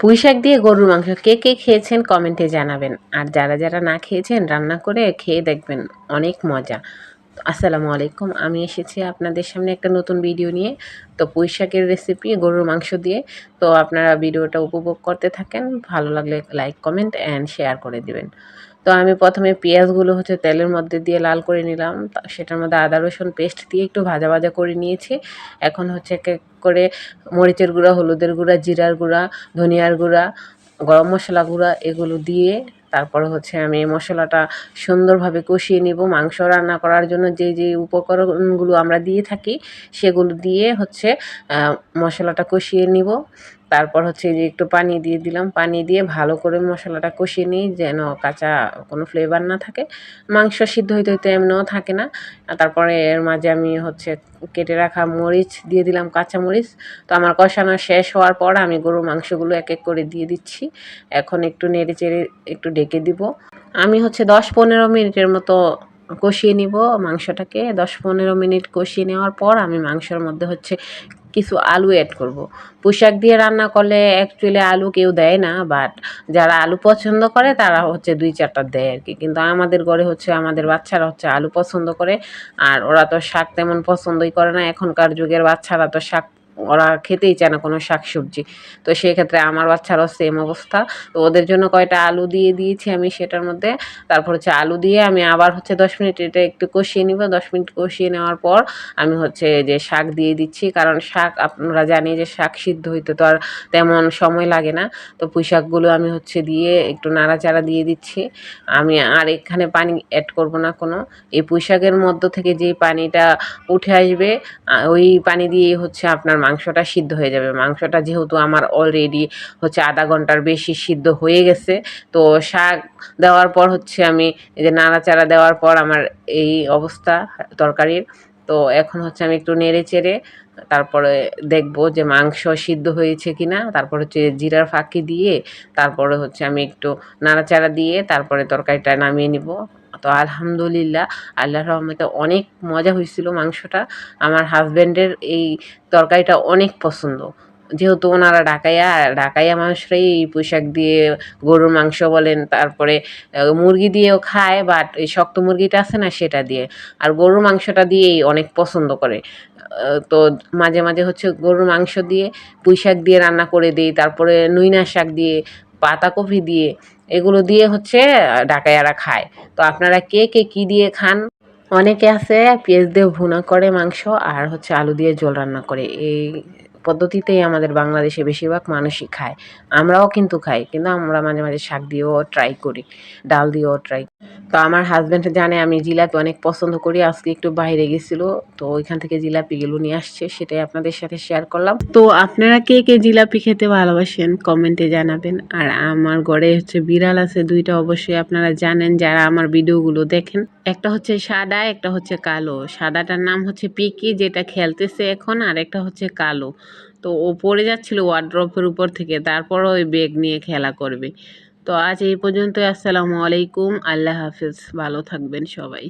পুঁই শাক দিয়ে গরুর মাংস কে কে খেয়েছেন কমেন্টে জানাবেন। আর যারা যারা না খেয়েছেন রান্না করে খেয়ে দেখবেন, অনেক মজা। আসসালামু আলাইকুম, আমি এসেছি আপনাদের সামনে একটা নতুন ভিডিও নিয়ে। তো পুঁই শাকের রেসিপি গরুর মাংস দিয়ে। তো আপনারা ভিডিওটা উপভোগ করতে থাকেন, ভালো লাগলে লাইক কমেন্ট অ্যান্ড শেয়ার করে দিবেন। তো আমি প্রথমে পেঁয়াজগুলো তেলের মধ্যে দিয়ে লাল করে নিলাম, সেটার মধ্যে আদা রসুন পেস্ট দিয়ে একটু ভাজা ভাজা করে নিয়েছি। এখন এক এক করে মরিচের গুঁড়া, হলুদের গুঁড়া, জিরার গুঁড়া, ধনিয়ার গুঁড়া, গরম মশলা গুঁড়া এগুলো দিয়ে তারপরে আমি এই মশলাটা সুন্দরভাবে কষিয়ে নিব। মাংস রান্না করার জন্য যে যে উপকরণগুলো আমরা দিয়ে থাকি সেগুলো দিয়ে মশলাটা কষিয়ে নিব। তারপর যে একটু পানি দিয়ে দিলাম, পানি দিয়ে ভালো করে মশলাটা কষিয়ে নিই যেন কাঁচা কোনো ফ্লেভার না থাকে। মাংস সিদ্ধ হইতে হইতে এমনিও থাকে না। তারপরে এর মাঝে আমি কেটে রাখা মরিচ দিয়ে দিলাম, কাঁচা মরিচ। তো আমার কষানো শেষ হওয়ার পর আমি গরুর মাংসগুলো এক এক করে দিয়ে দিচ্ছি। এখন একটু নেড়ে চেড়ে একটু ঢেকে দিব। আমি 10-15 মিনিটের মতো কষিয়ে নিব মাংসটাকে। 10-15 মিনিট কষিয়ে নেওয়ার পর আমি মাংসের মধ্যে কিছু আলু অ্যাড করব। পুঁই শাক দিয়ে রান্না করলে অ্যাকচুয়ালি আলু কেউ দেয় না, বাট যারা আলু পছন্দ করে তারা 2-4টা দেয় আর কি। কিন্তু আমাদের ঘরে আমাদের বাচ্চারা আলু পছন্দ করে, আর ওরা তো শাক তেমন পছন্দই করে না। এখনকার যুগের বাচ্চারা তো শাক ওরা খেতেই চায় না, কোনো শাক সবজি। তো সেক্ষেত্রে আমার বাচ্চারও সেম অবস্থা। তো ওদের জন্য কয়টা আলু দিয়ে দিয়েছি আমি সেটার মধ্যে। তারপর আলু দিয়ে আমি আবার 10 মিনিট এটা একটু কষিয়ে নিব। 10 মিনিট কষিয়ে নেওয়ার পর আমি যে শাক দিয়ে দিচ্ছি, কারণ শাক আপনারা জানি যে শাক সিদ্ধ হইতে তো আর তেমন সময় লাগে না। তো পুঁই শাকগুলো আমি দিয়ে একটু নাড়াচাড়া দিয়ে দিচ্ছি। আমি আর এখানে পানি অ্যাড করব না কোনো। এই পুঁই শাকের মধ্য থেকে যে পানিটা উঠে আসবে ওই পানি দিয়েই আপনার মাংসটা সিদ্ধ হয়ে যাবে। মাংসটা যেহেতু আমার অলরেডি আধা ঘন্টার বেশি সিদ্ধ হয়ে গেছে। তো শাক দেওয়ার পর আমি এই যে নাড়াচাড়া দেওয়ার পর আমার এই অবস্থা তরকারির। তো এখন আমি একটু নেড়ে চেড়ে তারপরে দেখব যে মাংস সিদ্ধ হয়েছে কিনা। তারপর জিরার ফাঁকি দিয়ে তারপরে আমি একটু নাড়াচাড়া দিয়ে তারপরে তরকারিটা নামিয়ে নিব। তো আলহামদুলিল্লাহ, আল্লাহর রহমতে অনেক মজা হয়েছিল মাংসটা। আমার হাজব্যান্ডের এই তরকারিটা অনেক পছন্দ। যেহেতু ওনারা ঢাকাইয়া মানুষরাই এই পুঁই শাক দিয়ে গরুর মাংস বলেন, তারপরে মুরগি দিয়েও খায়, বাট এই শক্ত মুরগিটা আছে না সেটা দিয়ে, আর গরুর মাংসটা দিয়েই অনেক পছন্দ করে। তো মাঝে মাঝে গরুর মাংস দিয়ে পুঁই শাক দিয়ে রান্না করে দিই। তারপরে নুইনা শাক দিয়ে, পাতাকপি দিয়ে, এগুলো দিয়ে ঢাকাইয়ারা খায়। তো আপনারা কে কে কী দিয়ে খান? অনেকে আছে পেঁয়াজ দিয়ে ভুনা করে মাংস, আর আলু দিয়ে ঝোল রান্না করে। এই পদ্ধতিতেই আমাদের বাংলাদেশে বেশিরভাগ মানুষই খায়। আমরাও কিন্তু খাই, কিন্তু আমরা মাঝে মাঝে শাক দিয়েও ট্রাই করি, ডাল দিয়েও ট্রাই। তো আমার হাজব্যান্ড জানে আমি জিলাপি অনেক পছন্দ করি। আজকে একটু বাইরে গেছিল, তো ওইখান থেকে জিলাপিগুলো নিয়ে আসছে, সেটাই আপনাদের সাথে শেয়ার করলাম। তো আপনারা কে কে জিলাপি খেতে ভালোবাসেন কমেন্টে জানাবেন। আর আমার ঘরে বিড়াল আছে 2টা, অবশ্যই আপনারা জানেন যারা আমার ভিডিওগুলো দেখেন। একটা সাদা, একটা কালো। সাদাটার নাম পিকি, যেটা খেলতেছে এখন, আর একটা কালো। তো ও পড়ে যাচ্ছিল ওয়ার্ড্রপের উপর থেকে, তারপরও ওই ব্যাগ নিয়ে খেলা করবে। তো আজ এই পর্যন্ত। আসসালামু আলাইকুম, আল্লাহ হাফিজ, ভালো থাকবেন সবাই।